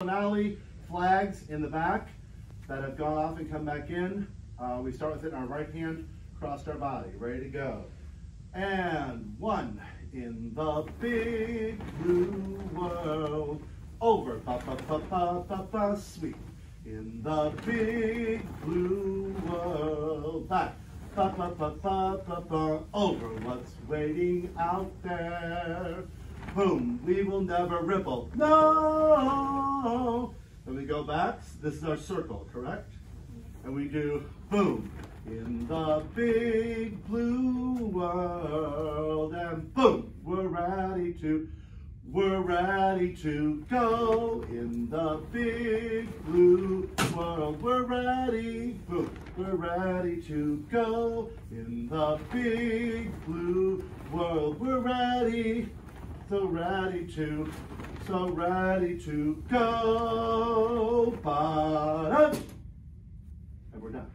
Finale flags in the back that have gone off and come back in. We start with it in our right hand, crossed our body, ready to go. And one, in the big blue world, over, pa pa pa pa pa pa, sweet. In the big blue world, back, pa pa pa pa pa pa, over, what's waiting out there? Boom, we will never ripple, no! Then we go back, this is our circle, correct? And we do boom, in the big blue world, and boom, we're ready to go. In the big blue world, we're ready, boom, we're ready to go. In the big blue world, we're ready, so ready to go. Ba-da. And we're done.